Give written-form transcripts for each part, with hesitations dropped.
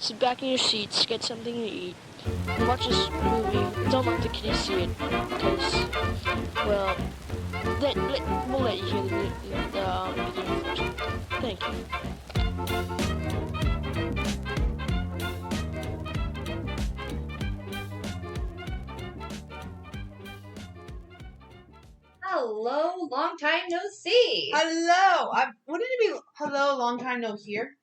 sit back in your seats, get something to eat, and watch this movie. Don't let the kiddies see it, because, well, we'll let you hear the beginning first. Thank you. Hello, long time no see. Hello. Wouldn't it be hello, long time no hear?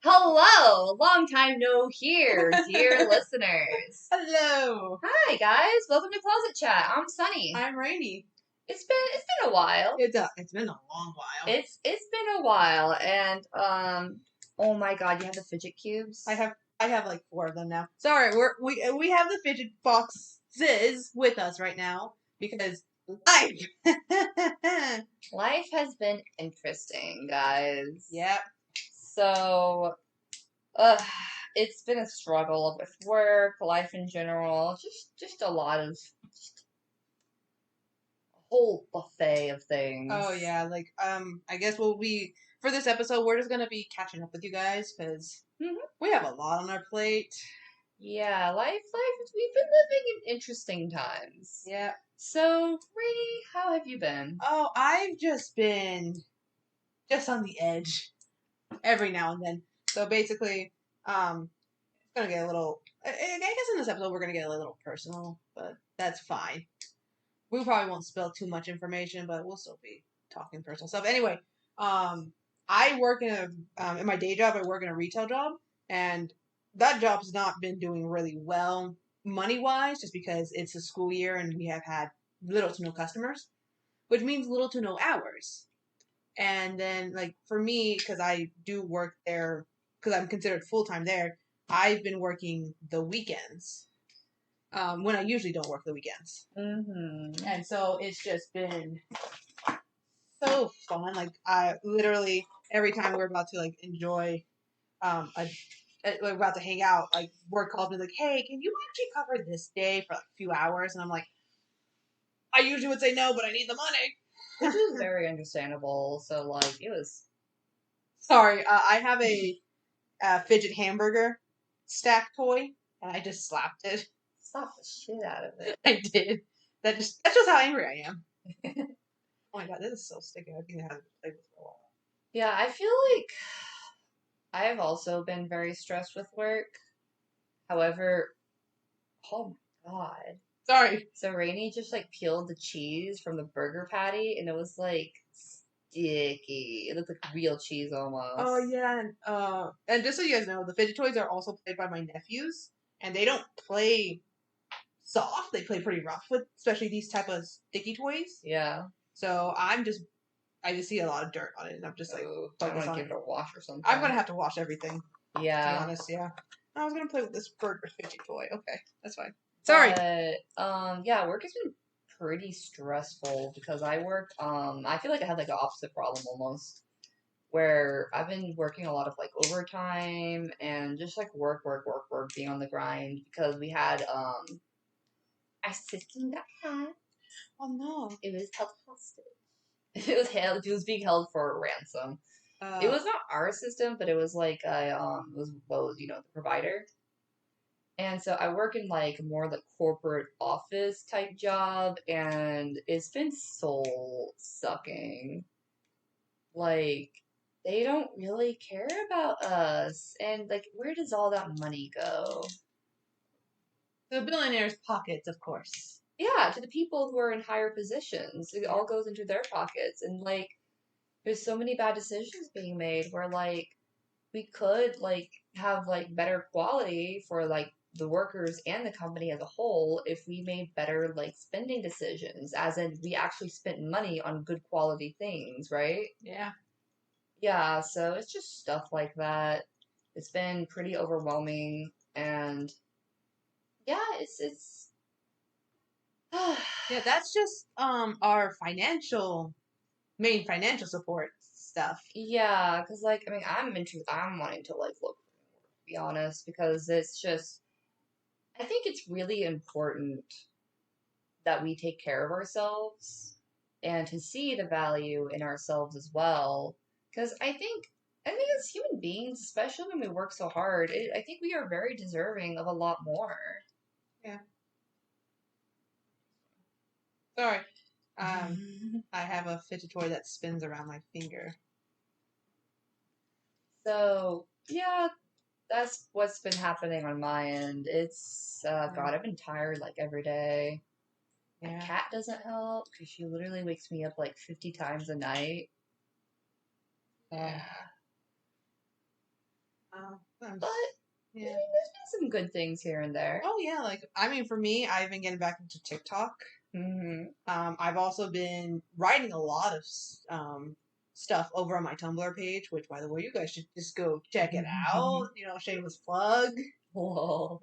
Hello, long time no here, dear listeners. Hello. Hi guys, welcome to Closet Chat. I'm Sunny. I'm Rainy. It's been a while. It's been a long while. It's been a while, and oh my god, you have the fidget cubes. I have like 4 of them now. Sorry, we have the fidget boxes with us right now because life. Life has been interesting, guys. Yep. So, it's been a struggle with work, life in general, just a lot of a whole buffet of things. Oh yeah, like I guess for this episode we're just gonna be catching up with you guys because we have a lot on our plate. Yeah, life. We've been living in interesting times. Yeah. So, Rainy, how have you been? Oh, I've just been just on the edge every now and then. So basically, it's gonna get a little. I guess in this episode we're gonna get a little personal, but that's fine. We probably won't spill too much information, but we'll still be talking personal stuff. Anyway, I work in my day job. I work in a retail job, and that job's not been doing really well money wise, just because it's a school year and we have had little to no customers, which means little to no hours. And then, like, for me, because I do work there, because I'm considered full time there, I've been working the weekends when I usually don't work the weekends. Mm-hmm. And so it's just been so fun. Like, I literally, every time we're about to, like, enjoy, we're about to hang out, like, work calls me, like, hey, can you actually cover this day for, like, a few hours? And I'm like, I usually would say no, but I need the money. Which is very understandable. So, like, it was. Sorry, I have a fidget hamburger stack toy, and I just slapped it. Slap the shit out of it. I did. That's just how angry I am. Oh my god, this is so sticky. I think I haven't played with it for a while. Yeah, I feel like I have also been very stressed with work. However, oh my god. Sorry. So Rainy just like peeled the cheese from the burger patty, and it was like sticky. It looked like real cheese almost. Oh yeah, and just so you guys know, the fidget toys are also played by my nephews, and they don't play soft. They play pretty rough with, especially these type of sticky toys. Yeah. So I just see a lot of dirt on it, and I'm just like, I want to give it a wash or something. I'm gonna have to wash everything. Yeah. To be honest, yeah. I was gonna play with this burger fidget toy. Okay, that's fine. Sorry. But yeah, work has been pretty stressful because I work. I feel like I had like an opposite problem almost, where I've been working a lot of like overtime and just like work, being on the grind because we had our system got hacked. Oh no. It was held hostage. It was being held for a ransom. It was not our system, but it was like it was the provider. And so I work in like more like corporate office type job, and it's been soul sucking. Like they don't really care about us, and like where does all that money go? The billionaires' pockets, of course. Yeah, to the people who are in higher positions. It all goes into their pockets, and like there's so many bad decisions being made where like we could like have like better quality for like the workers and the company as a whole if we made better like spending decisions, as in we actually spent money on good quality things, right? Yeah. Yeah, so it's just stuff like that. It's been pretty overwhelming, and yeah, it's Yeah, that's just our main financial support stuff. yeah, because like I mean I'm wanting to like look, to be honest, because it's just I think it's really important that we take care of ourselves and to see the value in ourselves as well. Because I think I think as human beings, especially when we work so hard, I think we are very deserving of a lot more. Yeah. Sorry. I have a fidget toy that spins around my finger. So, yeah, that's what's been happening on my end. It's, God, I've been tired like every day. My Yeah. cat doesn't help because she literally wakes me up like 50 times a night. Yeah. But yeah. there's been some good things here and there. Oh yeah, like I mean, for me, I've been getting back into TikTok. Mm-hmm. I've also been writing a lot of stuff over on my Tumblr page, which, by the way, you guys should just go check it out. You know, shameless plug. Whoa.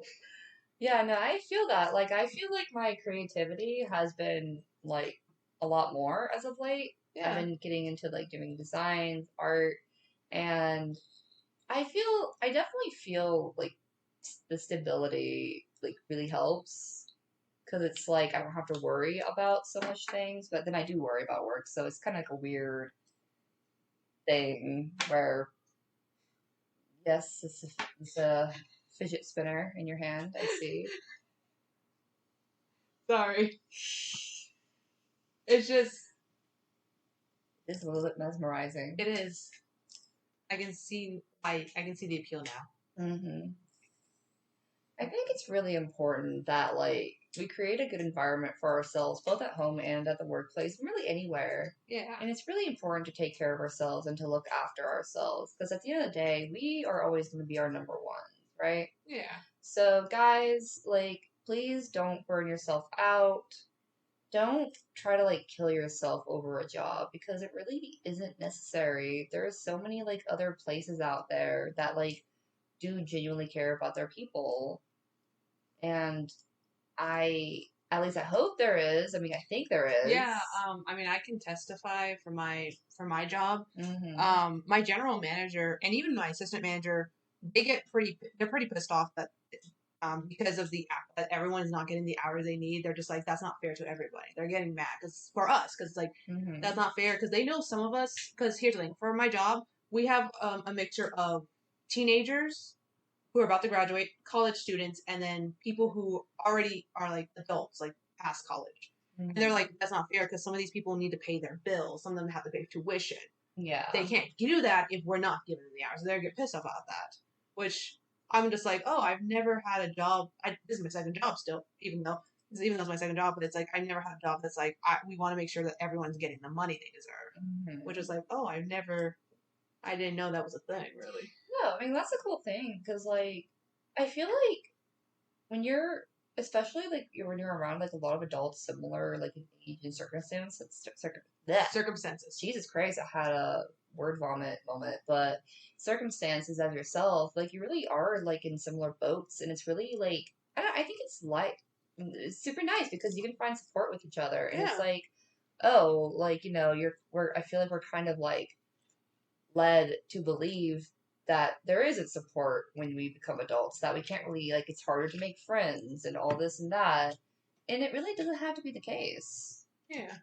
Yeah, no, I feel that. Like, I feel like my creativity has been, like, a lot more as of late. Yeah. I've been getting into, like, doing designs, art, and I definitely feel, like, the stability, like, really helps. Because it's like, I don't have to worry about so much things, but then I do worry about work, so it's kind of like a weird thing where, yes, it's a fidget spinner in your hand, I see. Sorry. It's just. It's a little bit mesmerizing. It is. I can see the appeal now. Mm-hmm. I think it's really important that, like, we create a good environment for ourselves, both at home and at the workplace, and really anywhere. Yeah. And it's really important to take care of ourselves and to look after ourselves, because at the end of the day, we are always going to be our number one, right? Yeah. So, guys, like, please don't burn yourself out. Don't try to, like, kill yourself over a job, because it really isn't necessary. There are so many, like, other places out there that, like, do genuinely care about their people. And at least I hope there is. I mean, I think there is. Yeah. I mean, I can testify for my job. Mm-hmm. My general manager and even my assistant manager, they're pretty pissed off that because of that everyone is not getting the hours they need. They're just like, that's not fair to everybody. They're getting mad because for us, because like Mm-hmm. that's not fair. Because they know some of us. Because here's the thing: for my job, we have a mixture of teenagers who are about to graduate, college students, and then people who already are like adults, like past college. Mm-hmm. And they're like, that's not fair because some of these people need to pay their bills. Some of them have to pay tuition. Yeah. They can't do that if we're not giving them the hours. They get pissed off about that. Which I'm just like, oh, I've never had a job. This is my second job still, even though it's my second job. But it's like I've never had a job that's like we want to make sure that everyone's getting the money they deserve. Mm-hmm. Which is like, oh, I didn't know that was a thing, really. No, I mean, that's a cool thing, because, like, I feel like when you're, especially, like, when you're around, like, a lot of adults similar, like, in age and Circumstances. Jesus Christ, I had a word vomit moment, but circumstances as yourself, like, you really are, like, in similar boats, and it's really, like, I think it's super nice, because you can find support with each other, and it's like, oh, like, you know, I feel like we're kind of, like, led to believe that there isn't support when we become adults, that we can't really, like, it's harder to make friends and all this and that. And it really doesn't have to be the case. Yeah.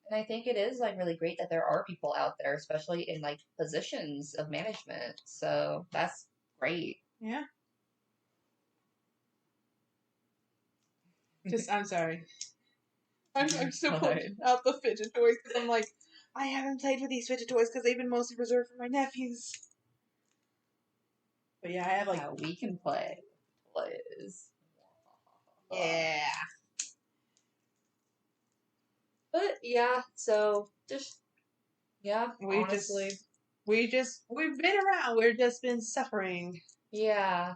And I think it is, like, really great that there are people out there, especially in, like, positions of management. So that's great. Yeah. I'm sorry. I'm still pulling out the fidget toys because I'm like, I haven't played with these fidget toys because they've been mostly reserved for my nephews. But yeah, I have like. How we can play toys. Yeah. But yeah, so just, yeah, honestly. We've been around. We've just been suffering. Yeah.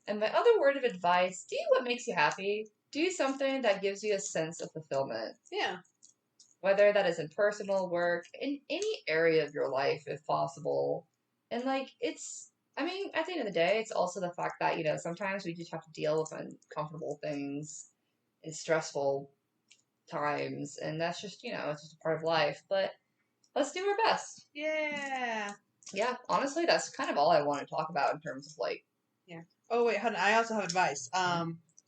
And my other word of advice, do what makes you happy. Do something that gives you a sense of fulfillment. Yeah. Whether that is in personal work, in any area of your life, if possible. And, like, I mean, at the end of the day, it's also the fact that, you know, sometimes we just have to deal with uncomfortable things in stressful times. And that's just, you know, it's just a part of life. But let's do our best. Yeah. Yeah, honestly, that's kind of all I want to talk about in terms of, like. Yeah. Oh, wait, hold on. I also have advice.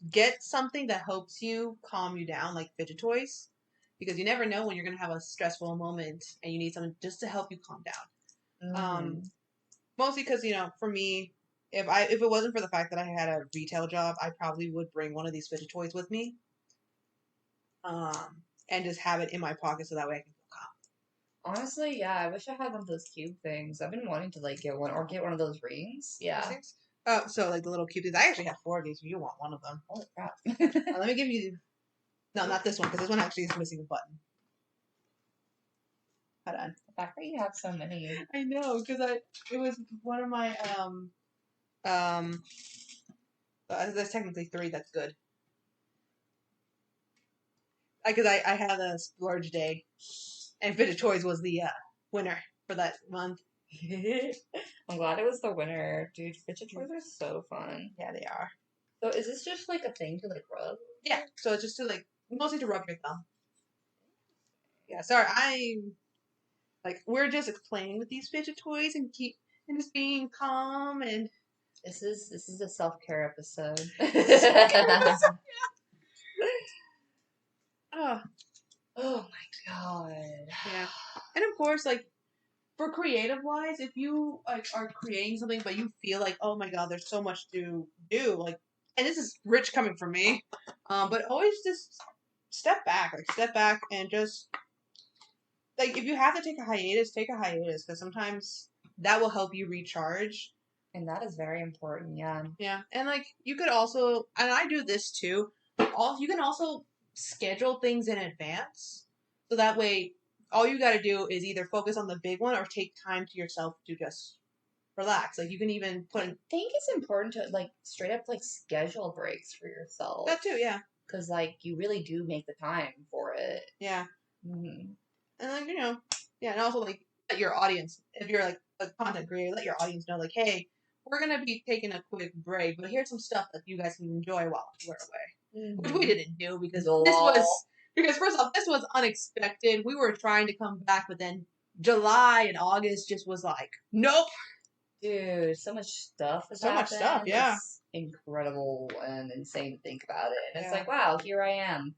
Get something that helps you calm you down, like fidget toys. Because you never know when you're going to have a stressful moment and you need something just to help you calm down. Mm-hmm. Mostly because, for me, if it wasn't for the fact that I had a retail job, I probably would bring one of these fidget toys with me, and just have it in my pocket so that way I can feel calm. Honestly, yeah, I wish I had one of those cube things. I've been wanting to like get one or get one of those rings. These Yeah. things? Oh, so like the little cute things. I actually have 4 of these. If you want one of them, Holy crap. let me give you. No, not this one because this one actually is missing a button. Hold on. The fact that you have so many. I know because it was one of my there's technically 3. That's good. Because I had a splurge day, and Fidget Toys was the winner for that month. I'm glad it was the winner. Dude, fidget toys are so fun. Yeah, they are. So is this just like a thing to like rub? Yeah, so it's just to like mostly to rub your thumb. Yeah, sorry, we're just playing with these fidget toys and just being calm and. This is a self-care episode. Oh. Oh my god. Yeah. And of course, like, for creative wise, if you like are creating something but you feel like, oh my god, there's so much to do, like, and this is rich coming from me, but always just step back and just like if you have to take a hiatus, because sometimes that will help you recharge. And that is very important, yeah. Yeah, and like you could also, and I do this too. You can also schedule things in advance, so that way all you got to do is either focus on the big one or take time to yourself to just relax. Like you can even put. I think it's important to like straight up like schedule breaks for yourself. That too, yeah. Because like you really do make the time for it. Yeah. Mm-hmm. And like yeah, and also like let your audience, if you're like a content creator, let your audience know like, hey, we're gonna be taking a quick break, but here's some stuff that you guys can enjoy while we're away. Mm-hmm. Which we didn't do because first off, this was unexpected. We were trying to come back, but then July and August just was like, nope. Dude, so much stuff has So much stuff, yeah. It's incredible and insane to think about it. And it's Yeah. like, wow, here I am.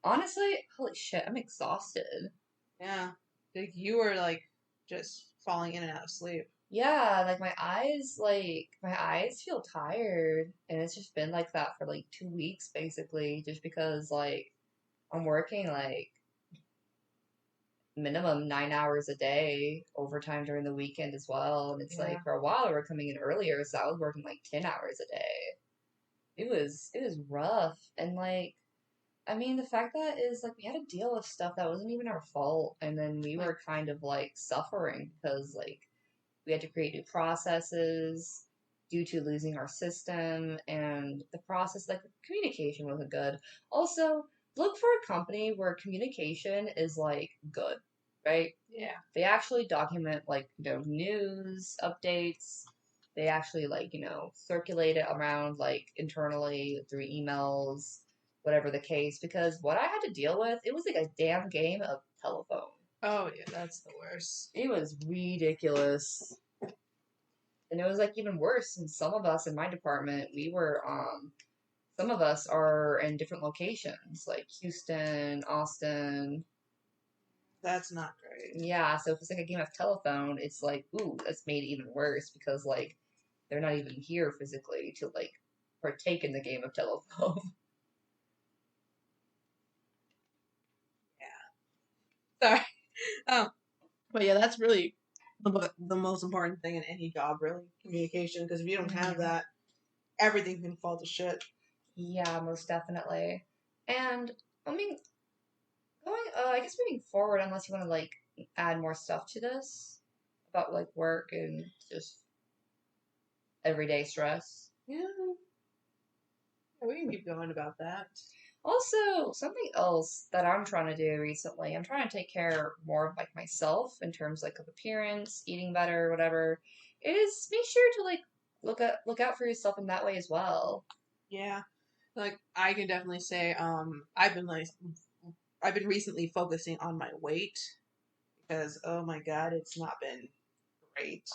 Honestly, holy shit, I'm exhausted. Yeah. Like you were like just falling in and out of sleep. Yeah, like my eyes feel tired, and it's just been like that for like 2 weeks basically, just because like I'm working like minimum 9 hours a day, overtime during the weekend as well, and it's like for a while we were coming in earlier, so I was working like 10 hours a day. It was rough, and like I mean the fact that is like we had to deal with stuff that wasn't even our fault, and then we were kind of like suffering because like we had to create new processes due to losing our system, and the process, like, the communication wasn't good. Also, look for a company where communication is, like, good, right? Yeah. They actually document, like, news updates. They actually, like, circulate it around, like, internally through emails, whatever the case. Because what I had to deal with, it was like a damn game of telephone. Oh, yeah, that's the worst. It was ridiculous. And it was, like, even worse since some of us in my department, some of us are in different locations, like Houston, Austin. That's not great. Yeah, so if it's like a game of telephone, it's like, ooh, that's made it even worse because, like, they're not even here physically to, like, partake in the game of telephone. Yeah. Sorry. But yeah, that's really the most important thing in any job, really, communication. Because if you don't have that, everything can fall to shit. Yeah, most definitely. And I mean, I guess moving forward, unless you want to like add more stuff to this about like work and just everyday stress. Yeah, we can keep going about that. Also, something else that I'm trying to do recently, I'm trying to take care more of like myself in terms like of appearance, eating better, whatever. Is make sure to like look out for yourself in that way as well. Yeah, like I can definitely say, I've been recently focusing on my weight because oh my god, it's not been great,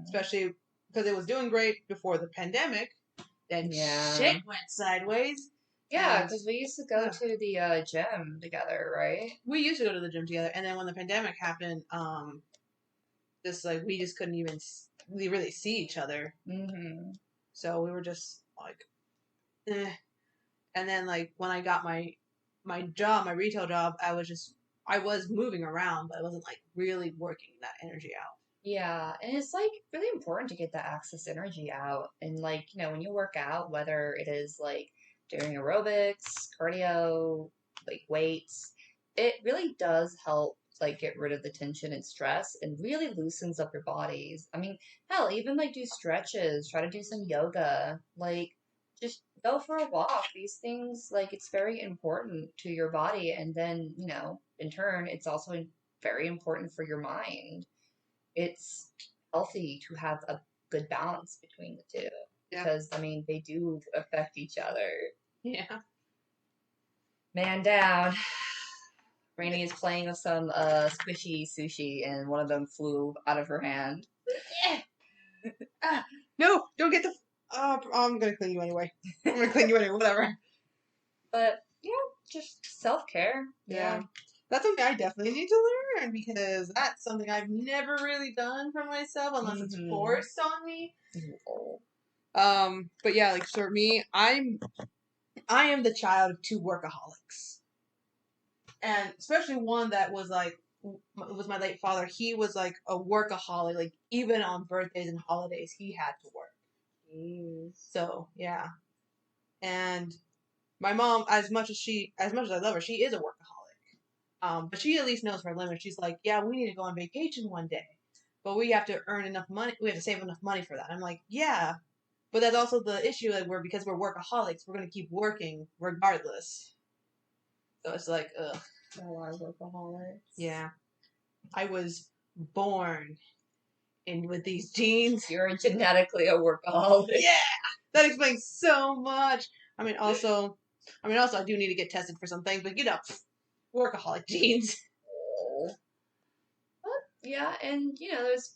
especially because it was doing great before the pandemic. Then shit went sideways. Yeah, because we used to go to the gym together, right? We used to go to the gym together, and then when the pandemic happened, just like we just couldn't even really see each other. Mm-hmm. So we were just like, eh. And then like when I got my job, my retail job, I was moving around, but I wasn't like really working that energy out. Yeah, and it's like really important to get that excess energy out. And like, when you work out, whether it is like doing aerobics, cardio, like weights, it really does help like get rid of the tension and stress and really loosens up your bodies. I mean, hell, even like do stretches, try to do some yoga, like just go for a walk. These things, like it's very important to your body. And then, in turn, it's also very important for your mind. It's healthy to have a good balance between the two Yeah. because I mean they do affect each other. Yeah. Man down. Rainy is playing with some squishy sushi and one of them flew out of her hand. No, don't get the. I'm gonna clean you anyway. I'm gonna clean you anyway. Whatever. But just self-care. Yeah. That's something I definitely need to learn because that's something I've never really done for myself unless it's forced on me. But yeah, like for me, I am the child of two workaholics, and especially one that was like was my late father. He was like a workaholic. Like even on birthdays and holidays, he had to work. Jeez. So yeah, and my mom, as much as I love her, she is a workaholic. But she at least knows her limits. She's like, yeah, we need to go on vacation one day, but we have to earn enough money. We have to save enough money for that. I'm like, yeah, but that's also the issue that because we're workaholics, we're gonna keep working regardless. So it's like, ugh. A lot of workaholics. Yeah, I was born in with these genes. You're genetically a workaholic. Yeah, that explains so much. I mean, also, I do need to get tested for some things, but workaholic genes. But, yeah, and there's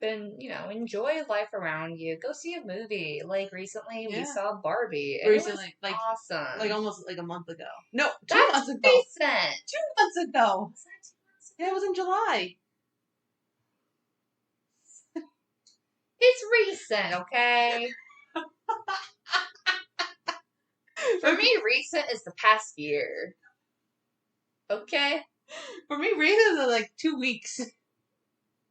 been, enjoy life around you. Go see a movie. Like recently, we saw Barbie. And Recently, it was awesome. like almost like a month ago. No, 2 That's months ago. recent. 2 months ago. Was that 2 months ago? Yeah, it was in July. It's recent, okay? For me, recent is the past year. Okay? For me, recent is like 2 weeks.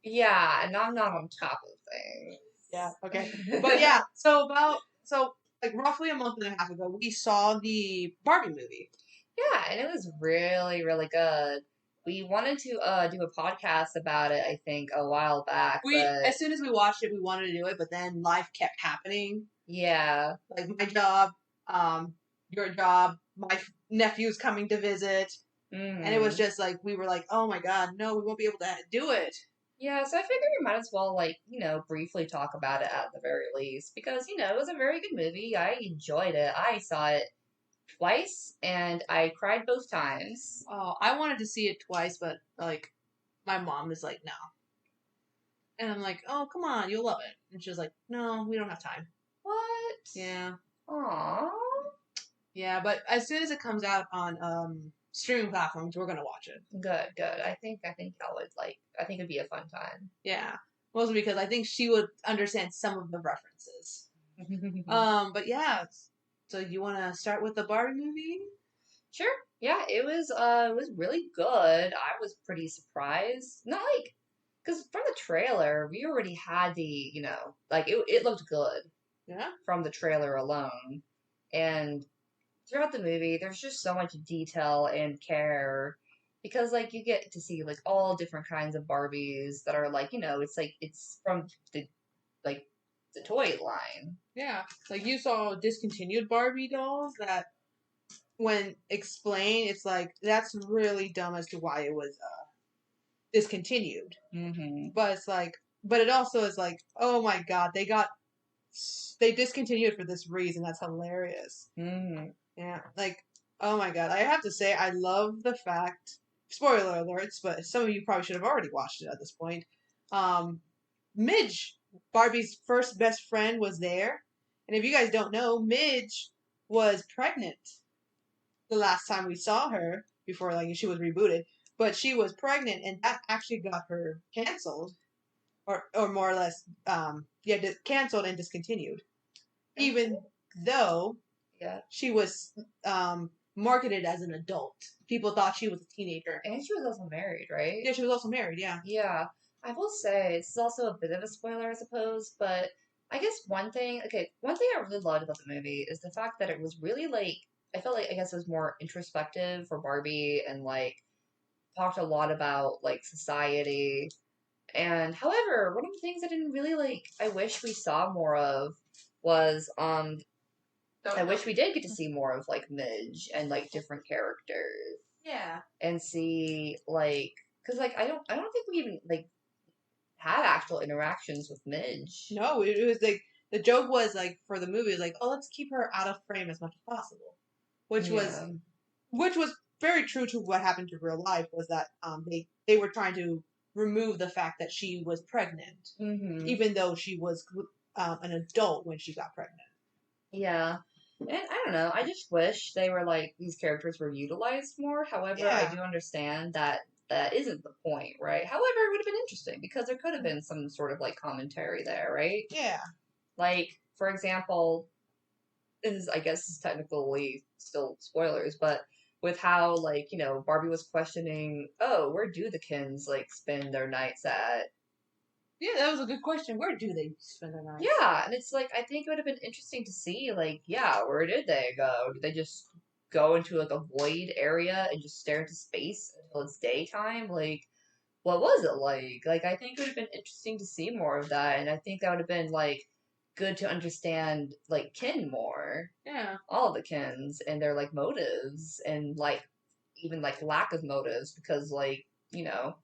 Yeah, and I'm not on top of things. Yeah, okay. But yeah, so like roughly a month and a half ago, we saw the Barbie movie. Yeah, and it was really, really good. We wanted to do a podcast about it, I think, a while back. As soon as we watched it, we wanted to do it, but then life kept happening. Yeah. Like my job, your job, my nephew's coming to visit. Mm-hmm. And it was just like, we were like, oh my god, no, we won't be able to do it. Yeah, so I figured we might as well, briefly talk about it at the very least. Because, it was a very good movie. I enjoyed it. I saw it twice, and I cried both times. Oh, I wanted to see it twice, but, like, my mom is like, no. And I'm like, oh, come on, you'll love it. And she was like, no, we don't have time. What? Yeah. Aww. Yeah, but as soon as it comes out on streaming platforms, we're gonna watch it. Good. I think y'all would I think it'd be a fun time. Yeah. Mostly because I think she would understand some of the references. But yeah. So you wanna start with the Barbie movie? Sure. Yeah, it was really good. I was pretty surprised. Not because from the trailer, we already had the, it looked good. Yeah. From the trailer alone. And throughout the movie, there's just so much detail and care because, you get to see, all different kinds of Barbies that are, it's from the toy line. Yeah. Like, you saw discontinued Barbie dolls that, when explained, it's like, that's really dumb as to why it was discontinued. Mm-hmm. But it's like, but it also is like, oh my god, they discontinued for this reason. That's hilarious. Mm-hmm. Yeah, like, oh my god, I have to say, I love the fact. Spoiler alerts, but some of you probably should have already watched it at this point. Midge, Barbie's first best friend, was there, and if you guys don't know, Midge was pregnant the last time we saw her before, she was rebooted. But she was pregnant, and that actually got her canceled. or more or less, canceled and discontinued. Even though Yeah. she was marketed as an adult, people thought she was a teenager. And she was also married, right? Yeah, she was also married. Yeah. Yeah. I will say, this is also a bit of a spoiler, I suppose, but I guess one thing I really loved about the movie is the fact that it was really like, I felt like, I guess it was more introspective for Barbie and like talked a lot about like society. And however, one of the things I didn't really like, I wish we saw more of was I wish we did get to see more of like Midge and like different characters Yeah. and see like because like I don't think we even like had actual interactions with Midge. No, it was like the joke was like for the movie, like, oh, let's keep her out of frame as much as possible, which Yeah. was very true to what happened to real life. Was that they were trying to remove the fact that she was pregnant, even though she was an adult when she got pregnant. Yeah. And I don't know. I just wish they were like these characters were utilized more. However, I Yeah. do understand that that isn't the point, right? However, it would have been interesting because there could have been some sort of like commentary there, right? Yeah. Like, for example, this is I guess is technically still spoilers, but with how like, you know, Barbie was questioning, oh, where do the Kens like spend their nights at? Yeah, that was a good question. Where do they spend their nights? Yeah, and it's like I think it would have been interesting to see, like, yeah, where did they go? Did they just go into like a void area and just stare into space until it's daytime? Like, what was it like? Like, I think it would have been interesting to see more of that, and I think that would have been like good to understand like kin more, Yeah. all of the kins and their like motives and like even like lack of motives because like you know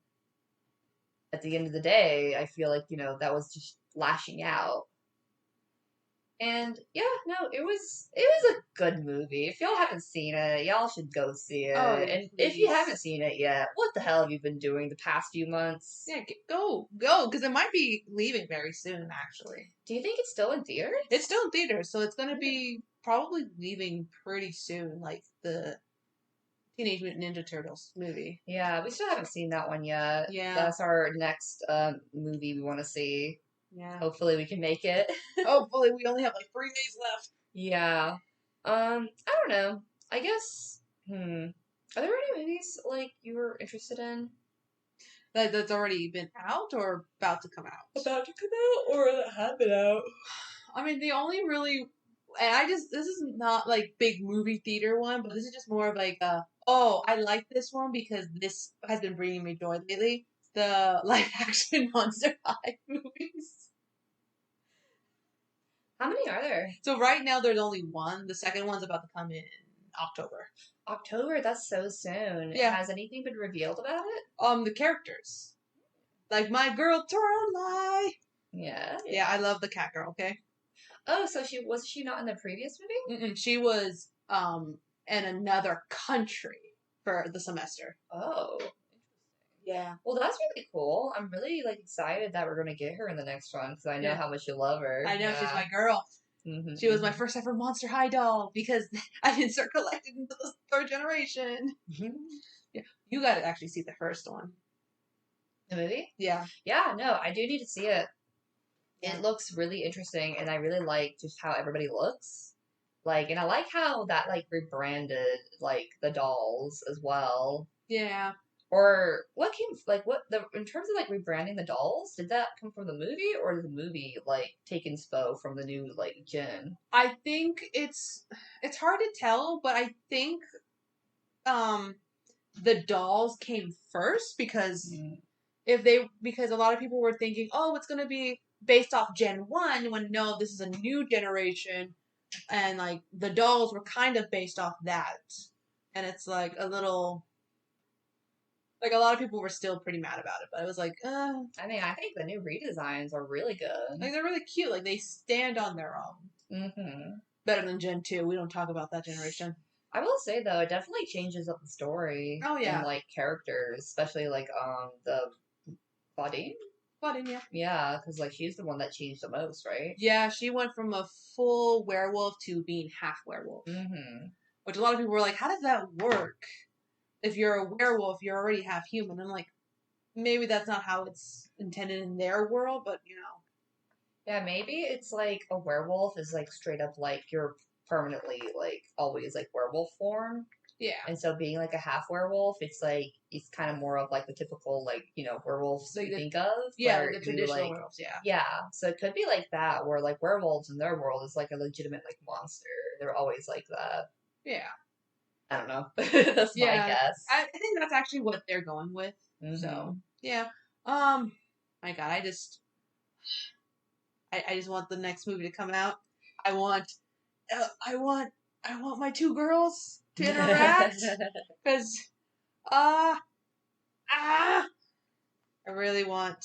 at the end of the day, I feel like, you know, that was just lashing out. And yeah, no, it was a good movie. If y'all haven't seen it, y'all should go see it. Oh, yeah, And if you please. haven't seen it yet, what the hell have you been doing the past few months? Yeah, go, because it might be leaving very soon. Actually, Do you think it's still in theaters? it's still in theaters, so it's gonna be probably leaving pretty soon, like the Teenage Mutant Ninja Turtles movie. Yeah, we still haven't seen that one yet. Yeah. That's our next movie we want to see. Yeah. Hopefully we can make it. Hopefully, we only have like 3 days left. Yeah. I don't know. I guess. Are there any movies like you were interested in? That's already been out or about to come out. About to come out or that have been out? I mean, the only really, and this is not like big movie theater one, but this is just more of like oh, I like this one because this has been bringing me joy lately. The live action Monster High movies. How many are there? So right now there's only one. The second one's about to come in October. October, that's so soon. Yeah. Has anything been revealed about it? The characters. Like my girl Toralei. Yeah. Yeah, I love the cat girl, okay? Oh, so was she not in the previous movie? Mm-mm, she was in another country for the semester. Oh. Yeah. Well, that's really cool. I'm really like excited that we're gonna get her in the next one because I know Yeah. how much you love her. I know, Yeah. she's my girl. Mm-hmm, She was my first ever Monster High doll because I didn't start collecting until the third generation. Yeah, you got to actually see the first one. The movie? Yeah. Yeah, no, I do need to see it. Yeah. It looks really interesting, and I really like just how everybody looks. Like, and I like how that like rebranded like the dolls as well. Yeah. Or what came like what the in terms of like rebranding the dolls, did that come from the movie or did the movie like take inspo from the new like gen? I think it's hard to tell, but I think the dolls came first because because a lot of people were thinking, oh, it's gonna be based off Gen 1 when no, this is a new generation, and like the dolls were kind of based off that. And it's like a little like a lot of people were still pretty mad about it, but it was like, I mean, I think the new redesigns are really good. like they're really cute. Like they stand on their own. Mm-hmm. Better than Gen 2. We don't talk about that generation. I will say though, it definitely changes up the story. Oh, yeah. And like characters, especially like the Claudine. Claudine, yeah. Yeah, because like she's the one that changed the most, right? Yeah, she went from a full werewolf to being half werewolf. Mm-hmm. Which a lot of people were like, how does that work? If you're a werewolf, you're already half human. I'm like, maybe that's not how it's intended in their world, but Yeah, maybe it's like a werewolf is like straight up like you're permanently like always like werewolf form. yeah, And so being like a half werewolf, it's kind of more of like the typical like, werewolves like you think of. yeah, Where the you traditional like werewolves, yeah. yeah. So it could be like that, where like werewolves in their world is like a legitimate like monster. They're always like that. Yeah. I don't know. That's my Yeah. guess. I think that's actually what they're going with. So yeah. My God, I just want the next movie to come out. I want I want I want my two girls to interact because uh ah I really want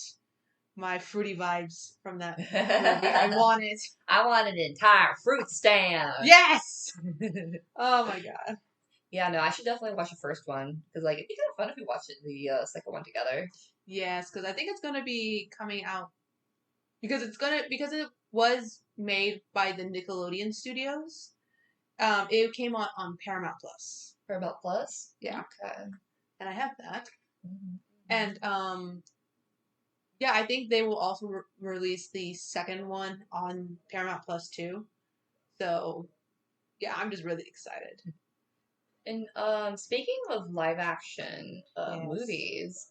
my fruity vibes from that movie. I want it. I want an entire fruit stand. Yes. Oh my God. Yeah, no, I should definitely watch the first one because like it'd be kind of fun if we watched the second one together. Yes, because I think it's gonna be coming out because it was made by the Nickelodeon Studios. It came on Paramount Plus. Paramount Plus. Yeah, Okay. and I have that. Mm-hmm. And yeah, I think they will also release the second one on Paramount Plus too. So yeah, I'm just really excited. And speaking of live action Yes. movies,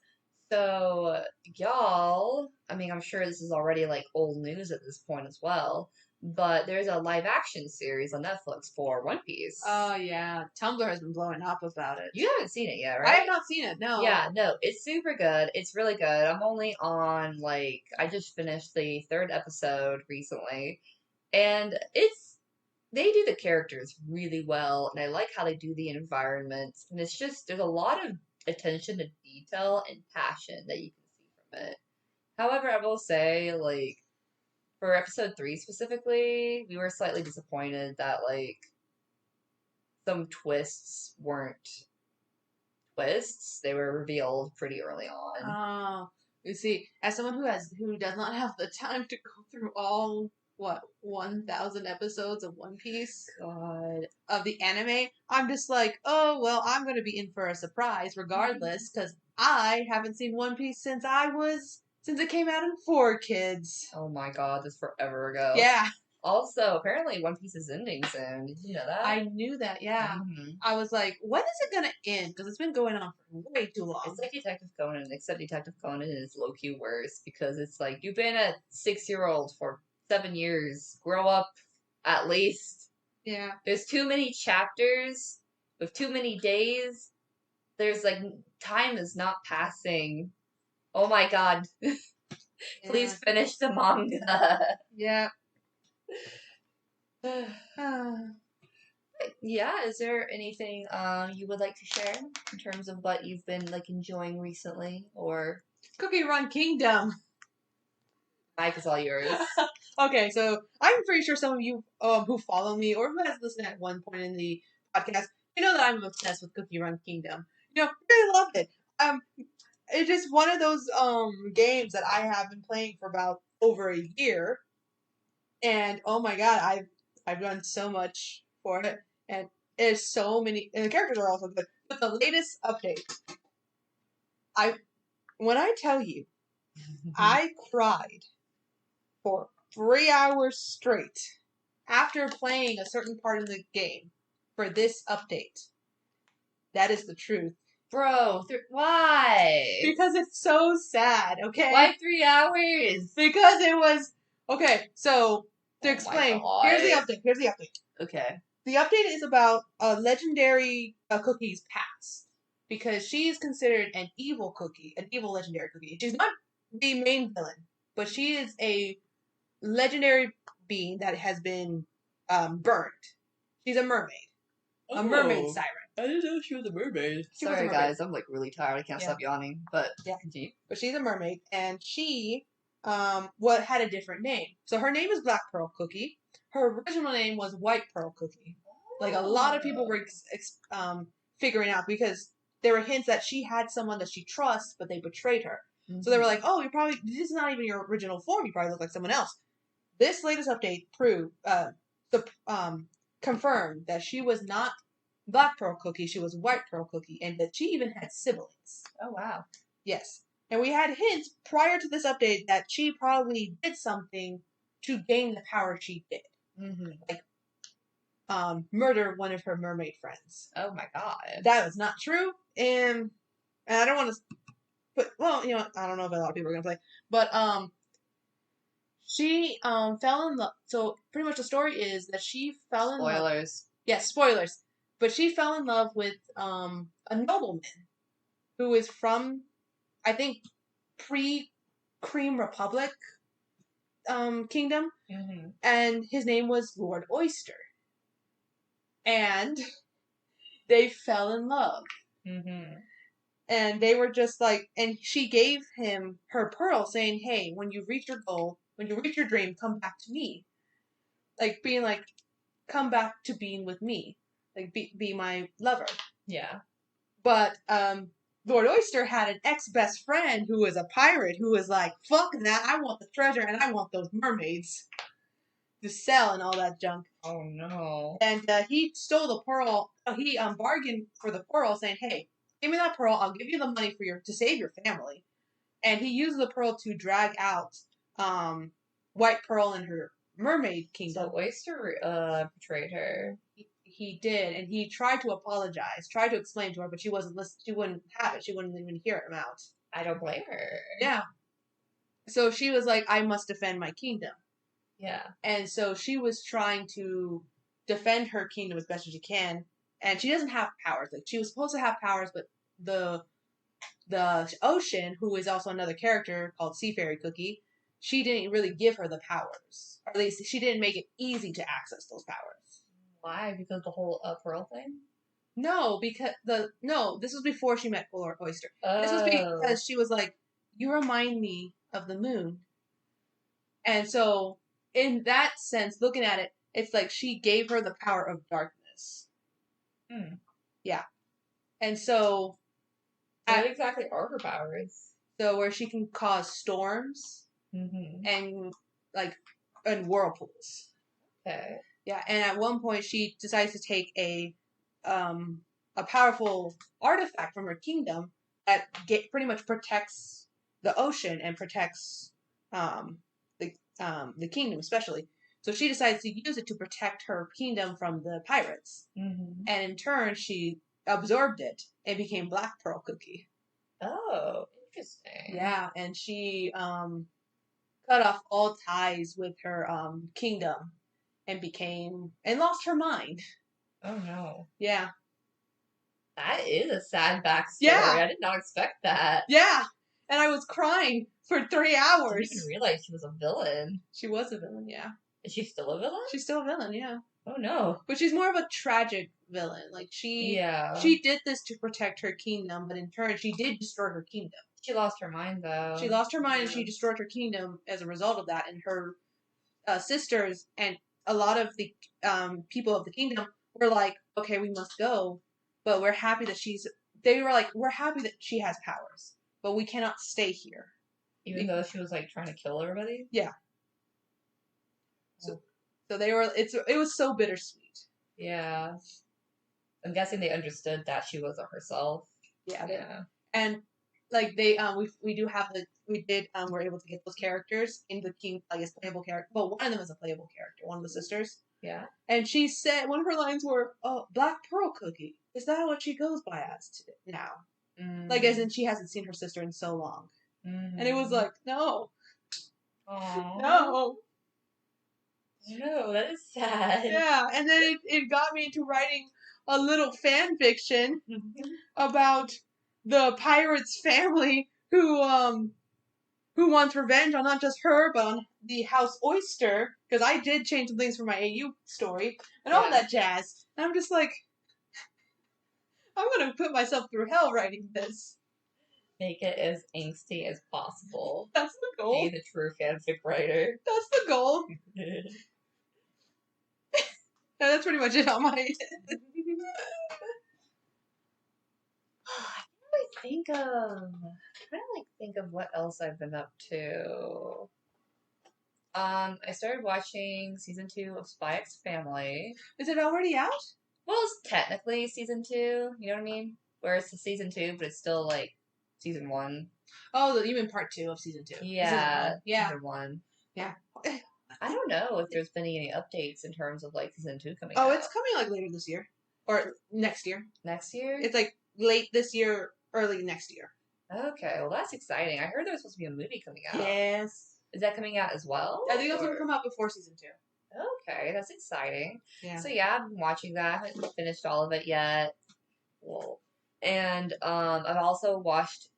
so y'all, I mean, I'm sure this is already like old news at this point as well, but there's a live action series on Netflix for One Piece. Oh yeah, Tumblr has been blowing up about it. You haven't seen it yet, right? I have not seen it. No. Yeah, no, it's super good. It's really good. I'm only on like I just finished the third episode recently, and they do the characters really well, and I like how they do the environments, and it's just there's a lot of attention to detail and passion that you can see from it. However, I will say, like, for episode 3 specifically, we were slightly disappointed that like some twists weren't twists. They were revealed pretty early on. Oh, you see, as someone who does not have the time to go through all 1,000 episodes of One Piece, God. of the anime, I'm just like, oh well, I'm gonna be in for a surprise regardless, because I haven't seen One Piece since it came out in 4Kids. Oh my god, this forever ago. Yeah. Also, apparently One Piece is ending soon. Did you know that? I knew that, yeah. Mm-hmm. I was like, when is it gonna end? Because it's been going on for way too long. It's like Detective Conan, except Detective Conan is low-key worse, because it's like, you've been a 6-year-old for 7 years. Grow up, at least. Yeah. There's too many chapters, with too many days. There's like, time is not passing. Oh my god. Please finish the manga. Yeah. Yeah, is there anything you would like to share in terms of what you've been like enjoying recently, or Cookie Run Kingdom? Mike is all yours. Okay, so I'm pretty sure some of you who follow me or who has listened at one point in the podcast, you know that I'm obsessed with Cookie Run Kingdom. You know, really love it. It's just one of those games that I have been playing for about over a year, and oh my god, I've done so much for it, and it's so many, and the characters are also good. But the latest update, when I tell you, I cried for 3 hours straight after playing a certain part of the game for this update. That is the truth. Bro, why? Because it's so sad, okay? Why 3 hours? Because it was... Okay, so, to explain, here's the update. Okay. The update is about a legendary Cookie's past. Because she is considered an evil cookie, an evil legendary cookie. She's not the main villain, but she is a legendary being that has been burned. She's a mermaid. A mermaid siren. I didn't know she was a mermaid. Sorry, guys. I'm like really tired. I can't stop yawning. But yeah, but she's a mermaid, and she had a different name. So her name is Black Pearl Cookie. Her original name was White Pearl Cookie. Like a lot of people were figuring out, because there were hints that she had someone that she trusts, but they betrayed her. Mm-hmm. So they were like, "Oh, this is not even your original form. You probably look like someone else." This latest update confirmed that she was not Black Pearl Cookie, she was White Pearl Cookie, and that she even had siblings. Oh, wow. Yes. And we had hints prior to this update that she probably did something to gain the power she did. Murder one of her mermaid friends. Oh my god. That was not true. And I don't want to put, well, you know, I don't know if a lot of people are going to play, but she fell in love. So pretty much the story is that she fell in love. Spoilers. Yes, spoilers. But she fell in love with a nobleman who is from, I think, pre-Cream Republic kingdom, and his name was Lord Oyster. And they fell in love. And they were just like, and she gave him her pearl, saying, "Hey, when you reach your goal, when you reach your dream, come back to me." Like being like, "Come back to being with me, like be my lover." Yeah. But Lord Oyster had an ex-best friend who was a pirate who was like, "Fuck that! I want the treasure and I want those mermaids to sell and all that junk." Oh no. And he stole the pearl. He bargained for the pearl, saying, "Hey, give me that pearl. I'll give you the money to save your family." And he used the pearl to drag out White Pearl and her mermaid kingdom. So Oyster betrayed her. He did, and he tried to apologize, tried to explain to her, but she wasn't listen. She wouldn't have it. She wouldn't even hear him out. I don't blame her. Yeah. So she was like, "I must defend my kingdom." Yeah. And so she was trying to defend her kingdom as best as she can, and she doesn't have powers. Like she was supposed to have powers, but the ocean, who is also another character called Sea Fairy Cookie, she didn't really give her the powers, or at least she didn't make it easy to access those powers. Why? Because the whole pearl thing? No, this was before she met Lord Oyster. Oh. This was because she was like, "You remind me of the moon," and so in that sense, looking at it, it's like she gave her the power of darkness. Yeah, and so what exactly are her powers? So where she can cause storms and whirlpools. Okay. Yeah, and at one point she decides to take a powerful artifact from her kingdom that pretty much protects the ocean and protects the kingdom especially. So she decides to use it to protect her kingdom from the pirates. And in turn, she absorbed it and became Black Pearl Cookie. Oh, interesting. Yeah, and she cut off all ties with her kingdom and lost her mind. Oh no. Yeah. That is a sad backstory. Yeah. I did not expect that. Yeah. And I was crying for 3 hours. I didn't even realize she was a villain. She was a villain, yeah. Is she still a villain? She's still a villain, yeah. Oh no. But she's more of a tragic villain. Like she did this to protect her kingdom, but in turn she did destroy her kingdom. She lost her mind though. She lost her mind and she destroyed her kingdom as a result of that. And her sisters and a lot of the people of the kingdom were like, "Okay, we must go, but we're happy that they were like, "We're happy that she has powers, but we cannot stay here." Even though she was like trying to kill everybody? Yeah. So they were it was so bittersweet. Yeah. I'm guessing they understood that she wasn't herself. Yeah. And like they we were able to get those characters in the king, I guess, playable character. Well, one of them is a playable character, one of the sisters. Yeah. And she said one of her lines were, "Oh, Black Pearl Cookie. Is that what she goes by as now?" Like as in she hasn't seen her sister in so long. And it was like, no. Aww. No. No, that is sad. Yeah, and then it got me into writing a little fan fiction about the pirate's family who wants revenge on not just her but on the House Oyster, because I did change some things for my AU story and all that jazz. And I'm just like, I'm gonna put myself through hell writing this. Make it as angsty as possible. That's the goal. Be the true fanfic writer. That's the goal. No, that's pretty much it on my I can't really think of what else I've been up to. I started watching season 2 of Spy X Family. Is it already out? Well, it's technically season 2, you know what I mean? Where it's the season 2, but it's still like season 1. Oh, you mean part 2 of season 2? Yeah, Yeah. season 1. Yeah. I don't know if there's been any updates in terms of like season 2 coming Oh, out. it's coming like later this year or next year. Next year? It's like late this year, early next year. Okay, well that's exciting. I heard there was supposed to be a movie coming out. Yes. Is that coming out as well? I think that's going to come out before season 2. Okay, that's exciting. Yeah. So yeah, I've been watching that. I haven't finished all of it yet. Well, and I've also watched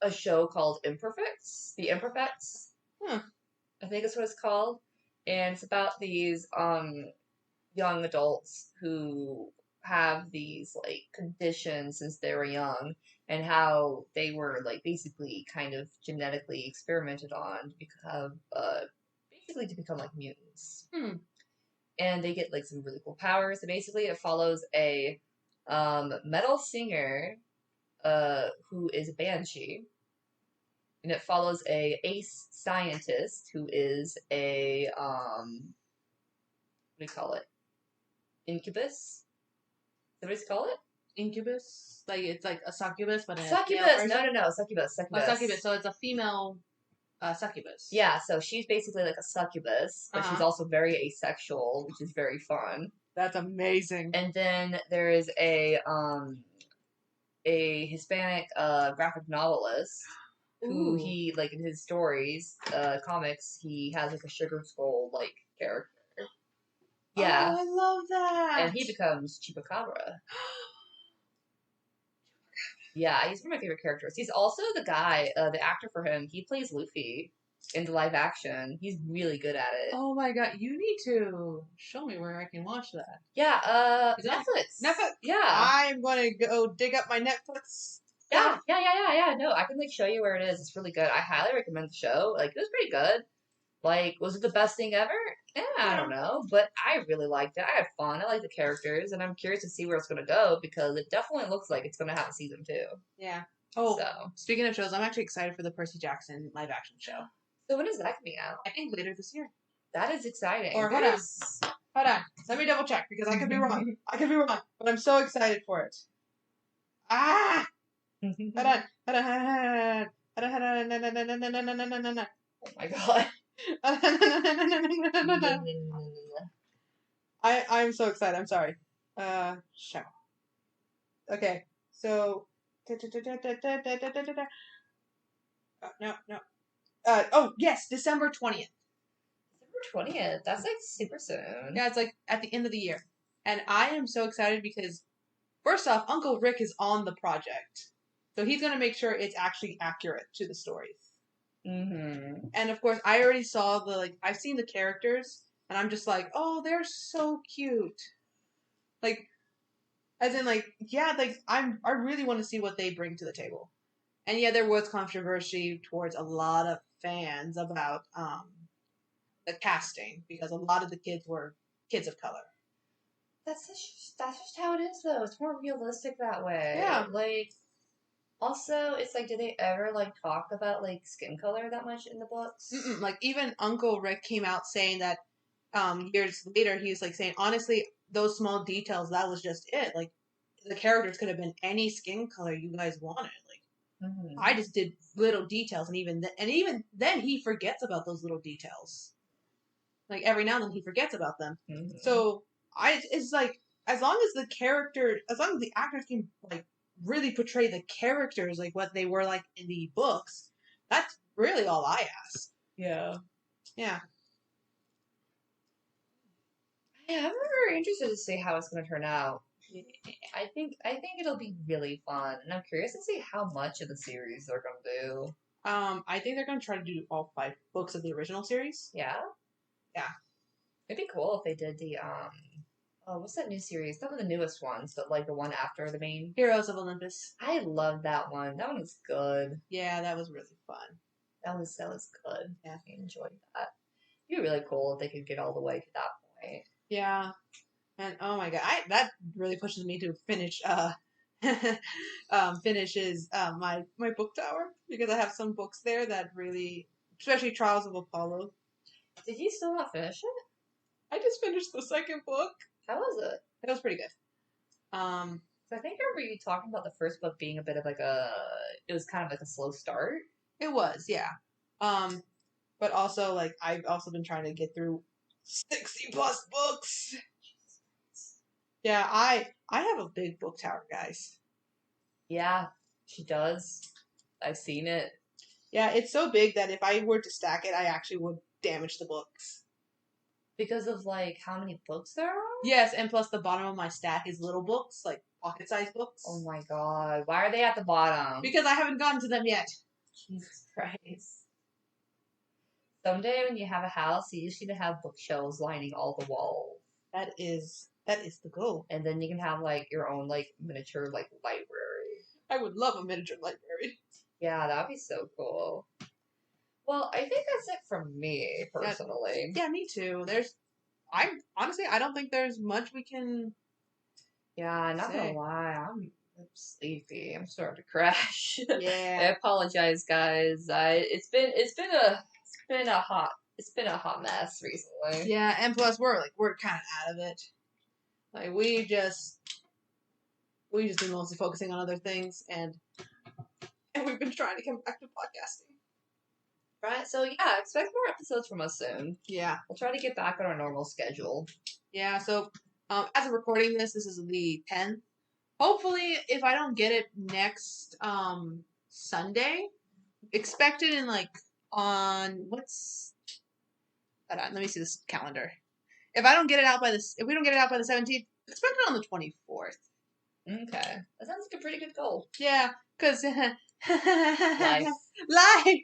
a show called Imperfects. The Imperfects. I think that's what it's called. And it's about these young adults who have these like conditions since they were young and how they were like basically kind of genetically experimented on to become basically to become like mutants. And they get like some really cool powers. So basically it follows a metal singer who is a banshee. And it follows a ace scientist who is a what do you call it? Incubus? Is that what you call it? Incubus? Like it's like a succubus, but a Succubus! No, succubus. Oh, succubus. So it's a female succubus. Yeah, so she's basically like a succubus, but she's also very asexual, which is very fun. That's amazing. And then there is a Hispanic graphic novelist who he like in his stories, comics, he has like a Sugar Skull like character. Yeah. Oh, I love that. And he becomes Chupacabra. Yeah, he's one of my favorite characters. He's also the guy, the actor for him. He plays Luffy in the live action. He's really good at it. Oh my god, you need to show me where I can watch that. Yeah, Netflix. Netflix. Yeah. I'm gonna go dig up my Netflix. Yeah. No, I can like show you where it is. It's really good. I highly recommend the show. Like, it was pretty good. Like, was it the best thing ever? I don't know, but I really liked it. I had fun. I like the characters, and I'm curious to see where it's going to go because it definitely looks like it's going to have a season 2. Yeah. Oh, so speaking of shows, I'm actually excited for the Percy Jackson live action show. So when is that coming out? I think later this year. That is exciting. Or hold on. Let me double check because I could be wrong. But I'm so excited for it. Ah! Hold on. Oh my god. I'm so excited. I'm sorry. Show. Okay, so no. Oh yes, December 20th. December 20th. That's like super soon. Yeah, it's like at the end of the year, and I am so excited because first off, Uncle Rick is on the project, so he's gonna make sure it's actually accurate to the stories. Mm-hmm. And of course, I already saw I've seen the characters, and I'm just like, oh, they're so cute. Like, as in, like, yeah, like I really want to see what they bring to the table. And yeah, there was controversy towards a lot of fans about the casting because a lot of the kids were kids of color. That's just how it is, though. It's more realistic that way. Yeah. Like. Also, it's like, do they ever, like, talk about, like, skin color that much in the books? Like, even Uncle Rick came out saying that years later, he was, like, saying, honestly, those small details, that was just it. Like, the characters could have been any skin color you guys wanted. Like, I just did little details, and even then, he forgets about those little details. Like, every now and then, he forgets about them. Mm-hmm. So, it's, like, as long as the actors can, like, really portray the characters like what they were like in the books, that's really all I ask. Yeah. Yeah, I'm very interested to see how it's going to turn out. I think it'll be really fun, and I'm curious to see how much of the series they're going to do. I think they're going to try to do all 5 books of the original series. Yeah? Yeah. It'd be cool if they did the, what's that new series? Not the newest ones, but like the one after the main. Heroes of Olympus. I love that one. That one was good. Yeah, that was really fun. That was good. Yeah. I enjoyed that. It'd be really cool if they could get all the way to that point. Yeah. And oh my god, that really pushes me to finish finishes my book tower because I have some books there that really, especially Trials of Apollo. Did you still not finish it? I just finished the second book. How was it? It was pretty good. I think I remember you talking about the first book being a bit of like it was kind of like a slow start. It was, yeah. But also like I've also been trying to get through 60 plus books. Yeah, I have a big book tower, guys. Yeah, she does. I've seen it. Yeah, it's so big that if I were to stack it, I actually would damage the books. Because of like how many books there are? Yes, and plus the bottom of my stack is little books, like pocket-sized books. Oh my god. Why are they at the bottom? Because I haven't gotten to them yet. Jesus Christ. Someday when you have a house, you just need to have bookshelves lining all the walls. That is the goal. And then you can have like your own like miniature like library. I would love a miniature library. Yeah, that'd be so cool. Well, I think that's it from me personally. Yeah, me too. I don't think there's much we can. Yeah, not say. gonna lie, I'm sleepy. I'm starting to crash. I Yeah. apologize, guys. It's been a hot mess recently. Yeah, and plus we're kind of out of it. Like we just been mostly focusing on other things, and we've been trying to come back to podcasting. Right, so yeah, expect more episodes from us soon. Yeah. We'll try to get back on our normal schedule. Yeah, so as of recording this is the 10th. Hopefully, if I don't get it next Sunday, expect it in like on what's hold on, let me see this calendar. If we don't get it out by the 17th, expect it on the 24th. Okay. That sounds like a pretty good goal. Yeah, because Life.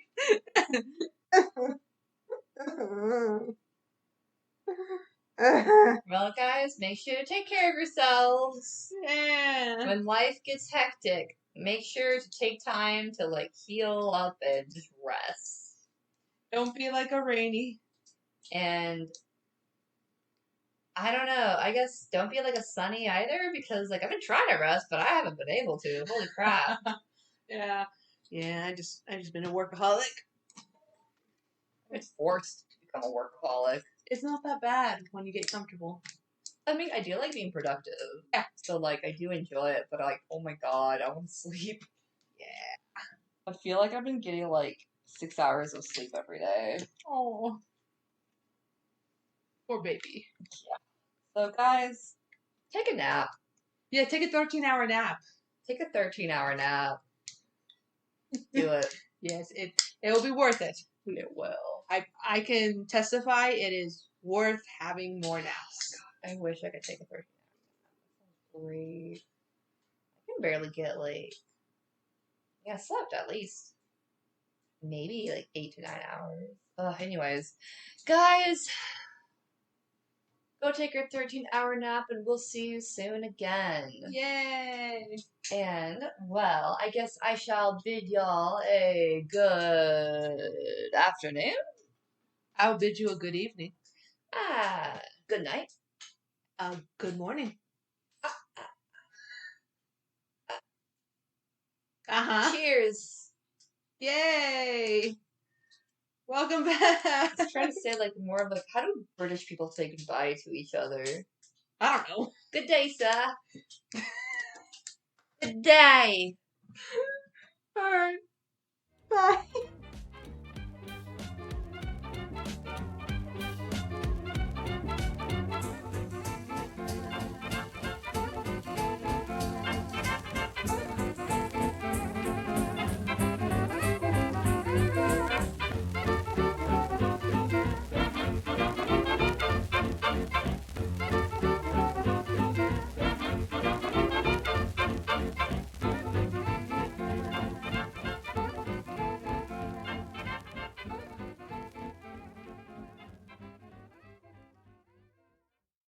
Well, guys, make sure to take care of yourselves. Yeah. When life gets hectic, make sure to take time to like heal up and just rest. Don't be like a rainy. And I don't know. I guess don't be like a Sunny either, because like I've been trying to rest, but I haven't been able to. Holy crap! Yeah. Yeah. I just been a workaholic. It's forced to become a workaholic. It's not that bad when you get comfortable. I mean, I do like being productive. Yeah. So like I do enjoy it, but like, oh my god, I want to sleep. Yeah. I feel like I've been getting like 6 hours of sleep every day. Oh. Poor baby. So guys, take a nap. Yeah, take a 13-hour nap. Take a 13-hour nap. Do it. Yes, it will be worth it. It will. I can testify it is worth having more naps. I wish I could take a 13-hour nap. That sounds great. I can barely get like, I slept at least maybe like 8 to 9 hours. Anyways, guys, go take your 13-hour nap and we'll see you soon again. Yay! And, well, I guess I shall bid y'all a good afternoon. I'll bid you a good evening. Good night. Good morning. Uh-huh. Cheers. Yay! Welcome back. I was trying to say, like, more of, like, how do British people say goodbye to each other? I don't know. Good day, sir. Good day. Alright. Bye.